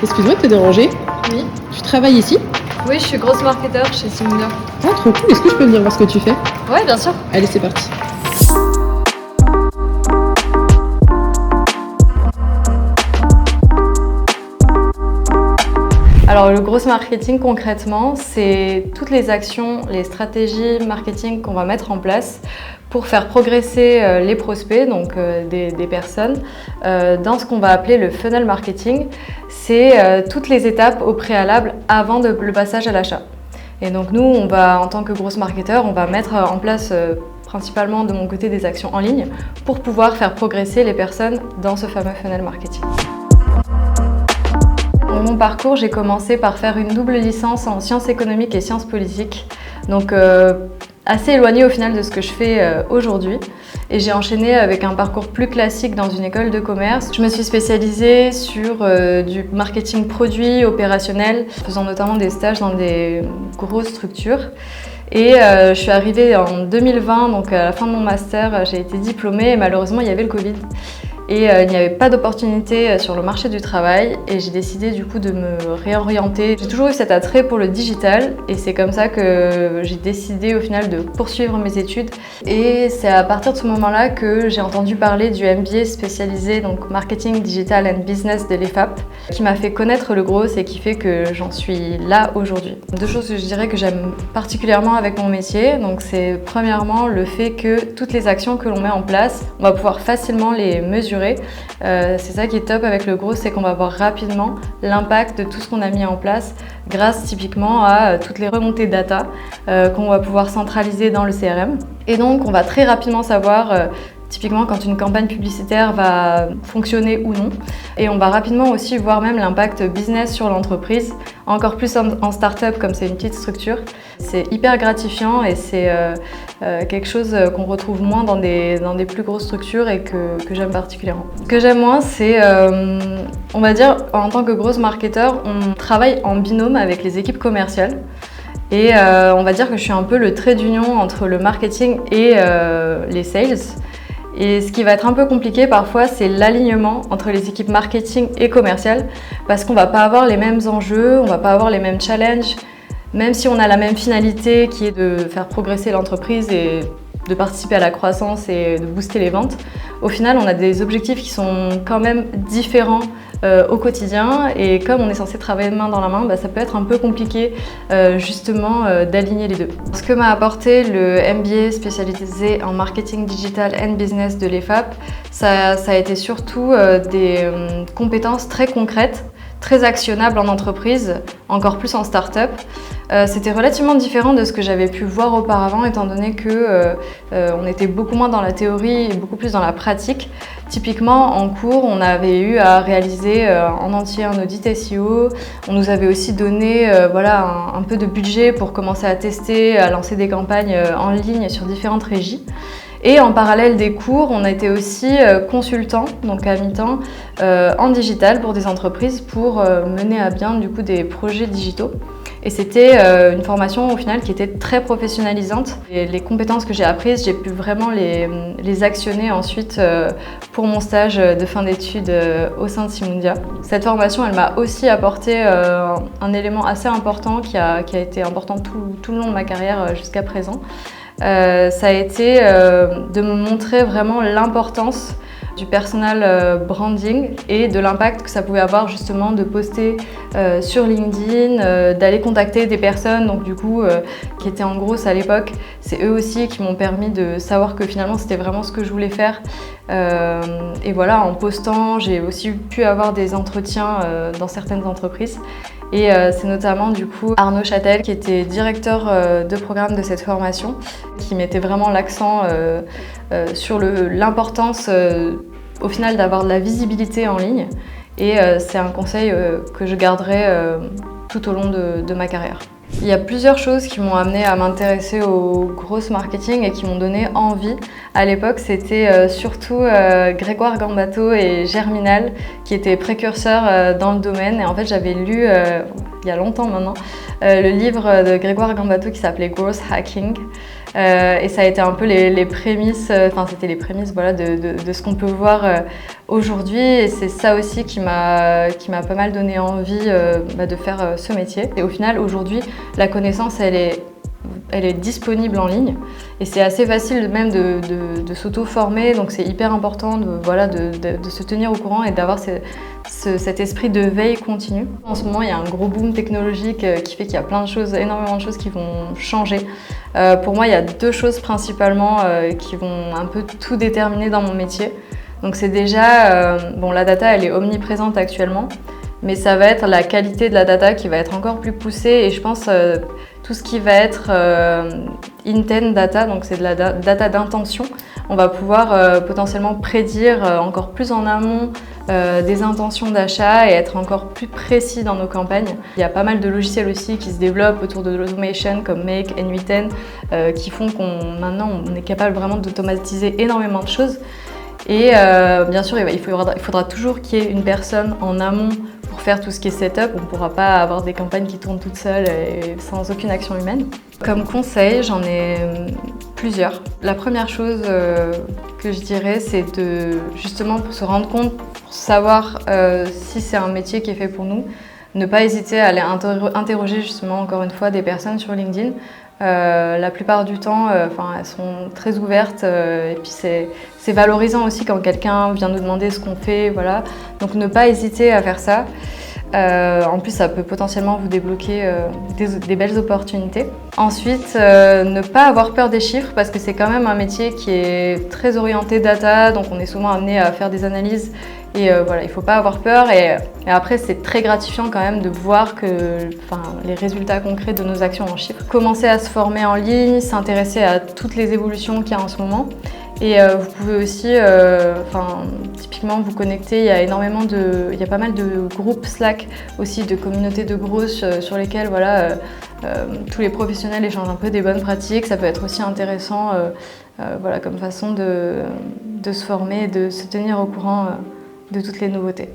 Excuse-moi de te déranger. Oui. Tu travailles ici? Oui, je suis grosse marketeur chez Simulia. Ah, trop cool. Est-ce que je peux venir voir ce que tu fais? Ouais, bien sûr. Allez, c'est parti. Alors le gros marketing concrètement, c'est toutes les actions, les stratégies marketing qu'on va mettre en place pour faire progresser les prospects, donc des personnes, dans ce qu'on va appeler le funnel marketing. C'est toutes les étapes au préalable avant le passage à l'achat. Et donc nous, en tant que grosse marketeur, on va mettre en place principalement de mon côté des actions en ligne pour pouvoir faire progresser les personnes dans ce fameux funnel marketing. Dans mon parcours, j'ai commencé par faire une double licence en sciences économiques et sciences politiques, donc assez éloignée au final de ce que je fais aujourd'hui. Et j'ai enchaîné avec un parcours plus classique dans une école de commerce. Je me suis spécialisée sur du marketing produit, opérationnel, faisant notamment des stages dans des grosses structures. Et je suis arrivée en 2020, donc à la fin de mon master, j'ai été diplômée et malheureusement il y avait le Covid. Et il n'y avait pas d'opportunité sur le marché du travail et j'ai décidé du coup de me réorienter. J'ai toujours eu cet attrait pour le digital et c'est comme ça que j'ai décidé au final de poursuivre mes études. Et c'est à partir de ce moment-là que j'ai entendu parler du MBA spécialisé donc Marketing Digital and Business de l'EFAP qui m'a fait connaître le gros et qui fait que j'en suis là aujourd'hui. Deux choses que je dirais que j'aime particulièrement avec mon métier, donc c'est premièrement le fait que toutes les actions que l'on met en place, on va pouvoir facilement les mesurer. C'est ça qui est top avec le gros, c'est qu'on va voir rapidement l'impact de tout ce qu'on a mis en place grâce typiquement à toutes les remontées data qu'on va pouvoir centraliser dans le CRM. Et donc on va très rapidement savoir typiquement quand une campagne publicitaire va fonctionner ou non. Et on va rapidement aussi voir même l'impact business sur l'entreprise, encore plus en start-up comme c'est une petite structure. C'est hyper gratifiant et c'est quelque chose qu'on retrouve moins dans des plus grosses structures et que j'aime particulièrement. Ce que j'aime moins, c'est, on va dire, en tant que grosse marketeur, on travaille en binôme avec les équipes commerciales. Et on va dire que je suis un peu le trait d'union entre le marketing et les sales. Et ce qui va être un peu compliqué parfois, c'est l'alignement entre les équipes marketing et commerciales parce qu'on ne va pas avoir les mêmes enjeux, on ne va pas avoir les mêmes challenges, même si on a la même finalité qui est de faire progresser l'entreprise et de participer à la croissance et de booster les ventes. Au final, on a des objectifs qui sont quand même différents au quotidien et comme on est censé travailler main dans la main, ça peut être un peu compliqué justement d'aligner les deux. Ce que m'a apporté le MBA spécialisé en marketing digital and business de l'EFAP, ça a été surtout des compétences très concrètes, très actionnables en entreprise, encore plus en start-up. C'était relativement différent de ce que j'avais pu voir auparavant étant donné que on était beaucoup moins dans la théorie et beaucoup plus dans la pratique. Typiquement en cours, on avait eu à réaliser en entier un audit SEO. On nous avait aussi donné un peu de budget pour commencer à tester, à lancer des campagnes en ligne sur différentes régies. Et en parallèle des cours, on a été aussi consultant, donc à mi-temps, en digital pour des entreprises pour mener à bien du coup des projets digitaux. Et c'était une formation au final qui était très professionnalisante. Et les compétences que j'ai apprises, j'ai pu vraiment les actionner ensuite pour mon stage de fin d'études au sein de Simundia. Cette formation, elle m'a aussi apporté un élément assez important qui a été important tout le long de ma carrière jusqu'à présent. Ça a été de me montrer vraiment l'importance du personal branding et de l'impact que ça pouvait avoir justement de poster sur LinkedIn, d'aller contacter des personnes donc du coup qui étaient en grosse à l'époque. C'est eux aussi qui m'ont permis de savoir que finalement c'était vraiment ce que je voulais faire. Et voilà, en postant, j'ai aussi pu avoir des entretiens dans certaines entreprises. Et c'est notamment du coup Arnaud Châtel qui était directeur de programme de cette formation qui mettait vraiment l'accent sur l'importance au final d'avoir de la visibilité en ligne et c'est un conseil que je garderai tout au long de ma carrière. Il y a plusieurs choses qui m'ont amenée à m'intéresser au gros marketing et qui m'ont donné envie. À l'époque, c'était surtout Grégoire Gambato et Germinal qui étaient précurseurs dans le domaine. Et en fait, j'avais lu, il y a longtemps maintenant, le livre de Grégoire Gambato qui s'appelait Growth Hacking. Et ça a été un peu les prémices, c'était les prémices voilà, de ce qu'on peut voir aujourd'hui. Et c'est ça aussi qui m'a pas mal donné envie de faire ce métier. Et au final, aujourd'hui, la connaissance, elle est disponible en ligne et c'est assez facile même de s'auto-former, donc c'est hyper important de se tenir au courant et d'avoir cet esprit de veille continue. En ce moment, il y a un gros boom technologique qui fait qu'il y a énormément de choses qui vont changer. Pour moi, il y a 2 choses principalement qui vont un peu tout déterminer dans mon métier. Donc c'est déjà, la data, elle est omniprésente actuellement, mais ça va être la qualité de la data qui va être encore plus poussée et je pense tout ce qui va être intent data, donc c'est de la data d'intention, on va pouvoir potentiellement prédire encore plus en amont des intentions d'achat et être encore plus précis dans nos campagnes. Il y a pas mal de logiciels aussi qui se développent autour de l'automation comme Make, N8N qui font maintenant on est capable vraiment d'automatiser énormément de choses. Et bien sûr, il faudra toujours qu'il y ait une personne en amont pour faire tout ce qui est setup. On ne pourra pas avoir des campagnes qui tournent toutes seules et sans aucune action humaine. Comme conseil, j'en ai plusieurs. La première chose que je dirais, c'est justement pour se rendre compte, pour savoir si c'est un métier qui est fait pour nous, ne pas hésiter à aller interroger justement encore une fois des personnes sur LinkedIn. La plupart du temps, elles sont très ouvertes et puis c'est valorisant aussi quand quelqu'un vient nous demander ce qu'on fait, voilà. Donc ne pas hésiter à faire ça. En plus, ça peut potentiellement vous débloquer des belles opportunités. Ensuite, ne pas avoir peur des chiffres parce que c'est quand même un métier qui est très orienté data, donc on est souvent amené à faire des analyses. Et il ne faut pas avoir peur et après c'est très gratifiant quand même de voir les résultats concrets de nos actions en chiffres. Commencer à se former en ligne, s'intéresser à toutes les évolutions qu'il y a en ce moment et vous pouvez aussi typiquement vous connecter, il y a pas mal de groupes Slack aussi, de communautés de grosses sur lesquelles tous les professionnels échangent un peu des bonnes pratiques. Ça peut être aussi intéressant comme façon de se former et de se tenir au courant de toutes les nouveautés.